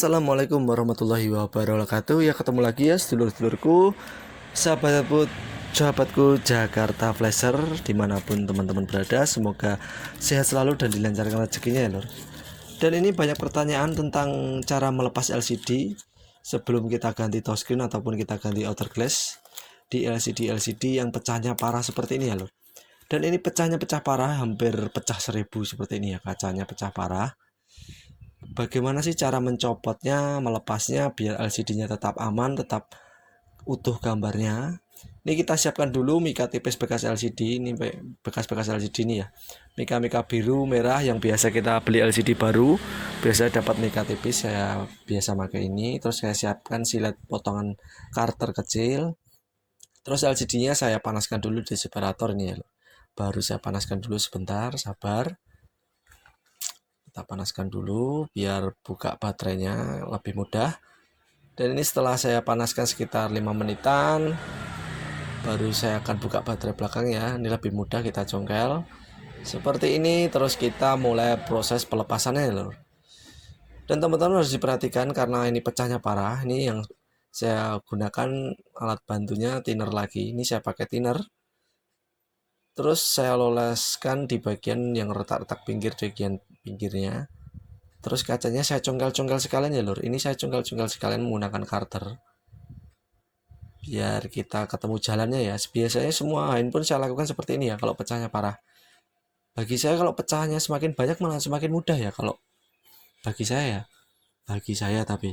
Assalamualaikum warahmatullahi wabarakatuh. Ya, ketemu lagi ya sedulur-sedulurku, sahabatku Jakarta Flasher, dimanapun teman-teman berada. Semoga sehat selalu dan dilancarkan rezekinya ya lor. Dan ini banyak pertanyaan tentang cara melepas LCD sebelum kita ganti touchscreen ataupun kita ganti outer glass di LCD yang pecahnya parah seperti ini ya lor. Dan ini pecahnya pecah parah, hampir pecah 1000 seperti ini ya, kacanya pecah parah. Bagaimana sih cara mencopotnya, melepasnya biar LCD-nya tetap aman, tetap utuh gambarnya? Ini kita siapkan dulu mika tipis bekas LCD, ini bekas-bekas LCD ini ya. Mika-mika biru, merah yang biasa kita beli LCD baru, biasa dapat mika tipis, saya biasa pakai ini. Terus saya siapkan silet potongan karter kecil. Terus LCD-nya saya panaskan dulu di separator ini ya. Baru saya panaskan dulu sebentar, sabar. Kita panaskan dulu biar buka baterainya lebih mudah. Dan ini setelah saya panaskan sekitar 5 menitan, baru saya akan buka baterai belakang ya. Ini lebih mudah, kita congkel seperti ini. Terus kita mulai proses pelepasannya lor. Dan teman-teman harus diperhatikan karena ini pecahnya parah. Ini yang saya gunakan alat bantunya thinner lagi. Ini saya pakai thinner. Terus saya loleskan di bagian yang retak-retak bagian pinggirnya. Terus kacanya saya congkel-congkel sekalian ya lur. Ini saya congkel-congkel sekalian menggunakan karter, biar kita ketemu jalannya ya. Biasanya semua handphone saya lakukan seperti ini ya kalau pecahnya parah. Bagi saya kalau pecahnya semakin banyak malah semakin mudah ya kalau bagi saya ya. Bagi saya tapi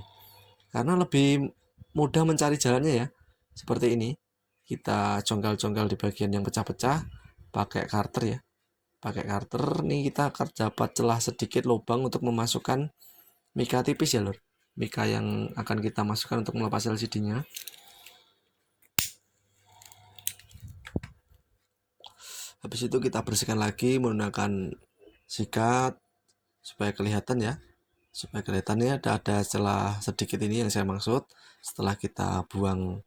karena lebih mudah mencari jalannya ya. Seperti ini. Kita congkel-congkel di bagian yang pecah-pecah pakai karter ya. Pakai karter nih kita akan dapat celah sedikit lubang untuk memasukkan mika tipis ya lur. Mika yang akan kita masukkan untuk melepas LCD-nya. Habis itu kita bersihkan lagi menggunakan sikat supaya kelihatan ya. Supaya kelihatannya ada celah sedikit ini yang saya maksud. Setelah kita buang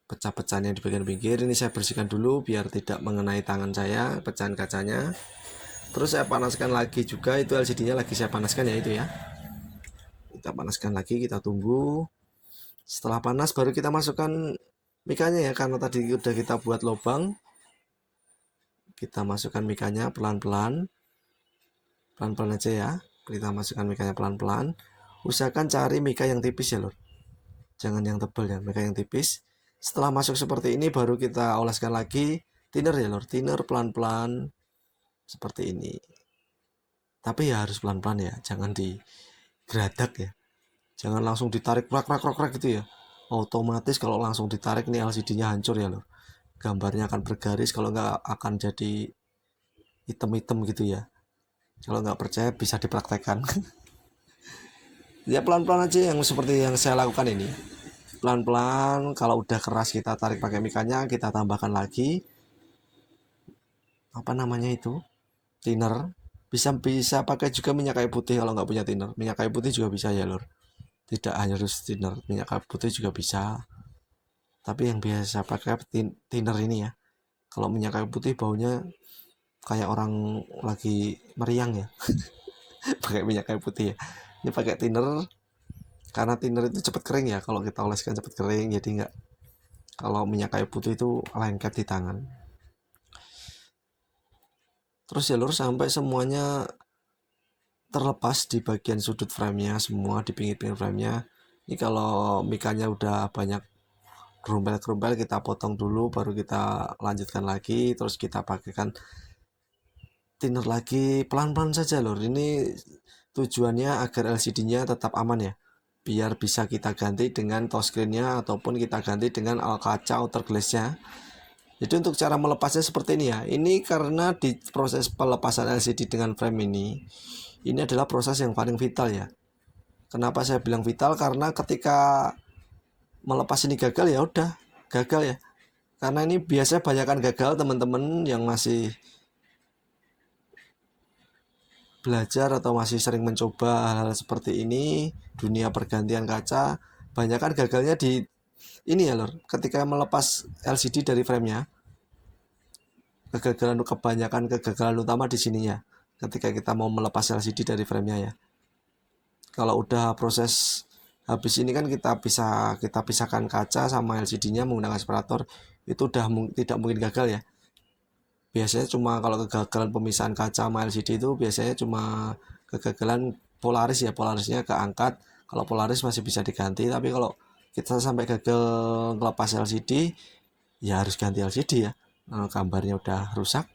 pecah-pecahnya di bagian pinggir, ini saya bersihkan dulu biar tidak mengenai tangan saya pecahan kacanya. Terus saya panaskan lagi juga, itu LCD-nya lagi saya panaskan ya itu ya. Kita panaskan lagi, kita tunggu. Setelah panas baru kita masukkan mikanya ya, karena tadi udah kita buat lubang. Kita masukkan mikanya pelan-pelan. Pelan-pelan aja ya. Kita masukkan mikanya pelan-pelan. Usahakan cari mika yang tipis ya lor. Jangan yang tebal ya, mika yang tipis. Setelah masuk seperti ini baru kita oleskan lagi thinner ya lor. Thinner pelan-pelan seperti ini. Tapi ya harus pelan-pelan ya, jangan digeradak ya. Jangan langsung ditarik krak gitu ya. Otomatis kalau langsung ditarik nih LCD-nya hancur ya lor. Gambarnya akan bergaris, kalau nggak akan jadi hitam-hitam gitu ya. Kalau nggak percaya bisa dipraktekkan. Ya pelan-pelan aja yang seperti yang saya lakukan ini. Pelan-pelan, kalau udah keras kita tarik pakai mikanya, kita tambahkan lagi apa namanya itu, thinner. Bisa pakai juga minyak kayu putih kalau nggak punya thinner. Minyak kayu putih juga bisa ya lor. Tidak hanya harus thinner, minyak kayu putih juga bisa. Tapi yang biasa pakai thinner ini ya. Kalau minyak kayu putih baunya kayak orang lagi meriang ya. Pakai minyak kayu putih ya. Ini pakai thinner karena thinner itu cepat kering ya. Kalau kita oleskan cepat kering, jadi nggak, kalau minyak kayu putih itu lengket di tangan. Terus ya lur, sampai semuanya terlepas di bagian sudut framenya, semua di pinggir-pinggir framenya. Ini kalau mikanya udah banyak gerombel-gerombel, kita potong dulu baru kita lanjutkan lagi. Terus kita pakaikan thinner lagi pelan-pelan saja lor. Ini tujuannya agar LCD-nya tetap aman ya, biar bisa kita ganti dengan touchscreen-nya ataupun kita ganti dengan kaca outer glass-nya. Jadi untuk cara melepasnya seperti ini ya. Ini karena di proses pelepasan LCD dengan frame ini adalah proses yang paling vital ya. Kenapa saya bilang vital? Karena ketika melepas ini gagal ya udah gagal ya. Karena ini biasanya banyakkan gagal teman-teman yang masih belajar atau masih sering mencoba hal-hal seperti ini, dunia pergantian kaca, banyakkan gagalnya di ini ya lor. Ketika melepas LCD dari framenya, kegagalan utama di sininya. Ketika kita mau melepas LCD dari framenya ya. Kalau udah proses habis ini kan kita pisahkan kaca sama LCD-nya menggunakan separator, itu udah tidak mungkin gagal ya. Biasanya cuma kalau kegagalan pemisahan kaca sama LCD itu biasanya cuma kegagalan polaris ya, polarisnya keangkat. Kalau polaris masih bisa diganti, tapi kalau kita sampai gagal ngelepas LCD ya harus ganti LCD ya. Gambarnya udah rusak.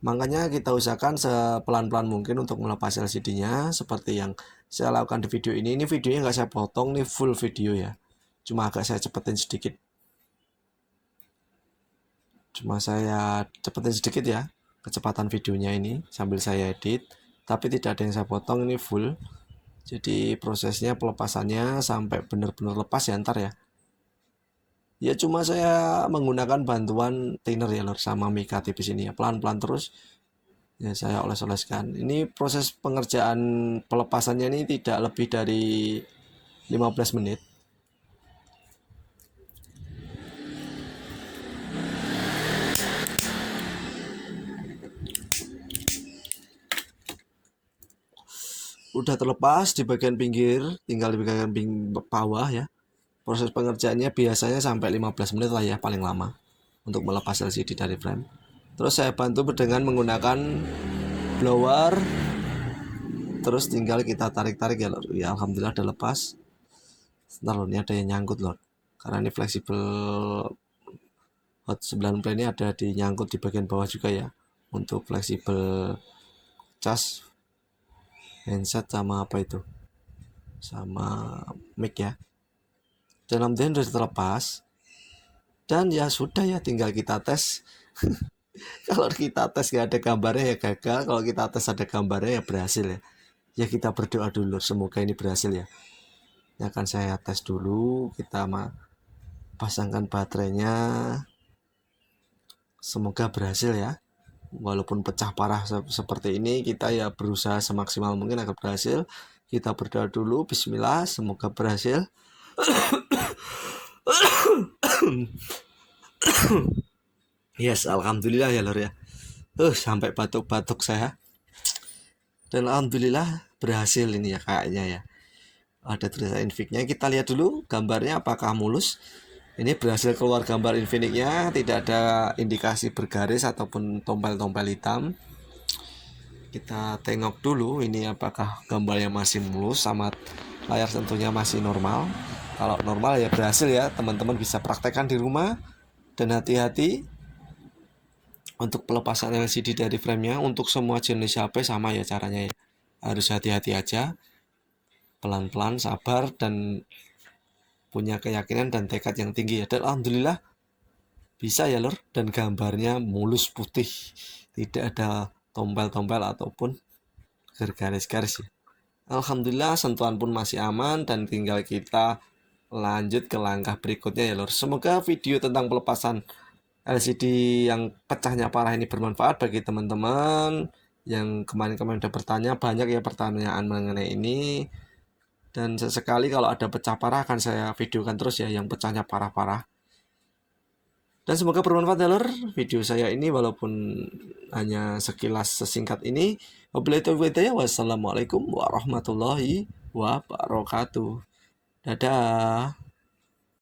Makanya kita usahakan sepelan-pelan mungkin untuk melepas LCD-nya seperti yang saya lakukan di video ini. Ini videonya nggak saya potong, nih full video ya. Cuma agak saya cepetin sedikit. Cuma saya cepetin sedikit ya kecepatan videonya ini sambil saya edit. Tapi tidak ada yang saya potong, ini full. Jadi prosesnya pelepasannya sampai benar-benar lepas ya ntar ya. Ya cuma saya menggunakan bantuan thinner ya lor sama mika tipis ini ya. Pelan-pelan terus ya saya oles-oleskan. Ini proses pengerjaan pelepasannya ini tidak lebih dari 15 menit. Udah terlepas di bagian pinggir, tinggal di bagian bawah ya. Proses pengerjaannya biasanya sampai 15 menit lah ya paling lama untuk melepas LCD dari frame. Terus saya bantu dengan menggunakan blower. Terus tinggal kita tarik-tarik ya lor. Ya alhamdulillah udah lepas. Sebentar lor, ini ada yang nyangkut lor. Karena ini fleksibel hot 9 play ini ada di nyangkut di bagian bawah juga ya. Untuk fleksibel cas handset sama apa itu, sama mic ya. Dan alhamdulillah sudah terlepas. Dan ya sudah ya tinggal kita tes. Kalau kita tes gak ada gambarnya ya gagal, kalau kita tes ada gambarnya ya berhasil ya. Ya kita berdoa dulu semoga ini berhasil ya. Ini akan saya tes dulu, kita pasangkan baterainya. Semoga berhasil ya. Walaupun pecah parah seperti ini, kita ya berusaha semaksimal mungkin agar berhasil. Kita berdoa dulu, bismillah, semoga berhasil. Yes, alhamdulillah ya lor ya. Sampai batuk-batuk saya. Dan alhamdulillah berhasil ini ya kayaknya ya. Ada tulisan Infinix-nya, kita lihat dulu gambarnya apakah mulus. Ini berhasil keluar gambar Infinix-nya, tidak ada indikasi bergaris ataupun tompel-tompel hitam. Kita tengok dulu ini apakah gambarnya masih mulus sama layar sentuhnya masih normal. Kalau normal ya berhasil ya, teman-teman bisa praktekkan di rumah. Dan hati-hati untuk pelepasan LCD dari framenya. Untuk semua jenis HP sama ya caranya ya. Harus hati-hati aja, pelan-pelan, sabar, dan punya keyakinan dan tekad yang tinggi ya. Dan alhamdulillah bisa ya lor, dan gambarnya mulus putih, tidak ada tompel-tompel ataupun garis-garis ya. Alhamdulillah sentuhan pun masih aman, dan tinggal kita lanjut ke langkah berikutnya ya lor. Semoga video tentang pelepasan LCD yang pecahnya parah ini bermanfaat bagi teman-teman yang kemarin-kemarin udah bertanya. Banyak ya pertanyaan mengenai ini, dan sesekali kalau ada pecah parah akan saya videokan terus ya yang pecahnya parah-parah. Dan semoga bermanfaat ya lor video saya ini walaupun hanya sekilas sesingkat ini. Wabillahi taufiq hidayah. Wassalamualaikum warahmatullahi wabarakatuh. Dadah.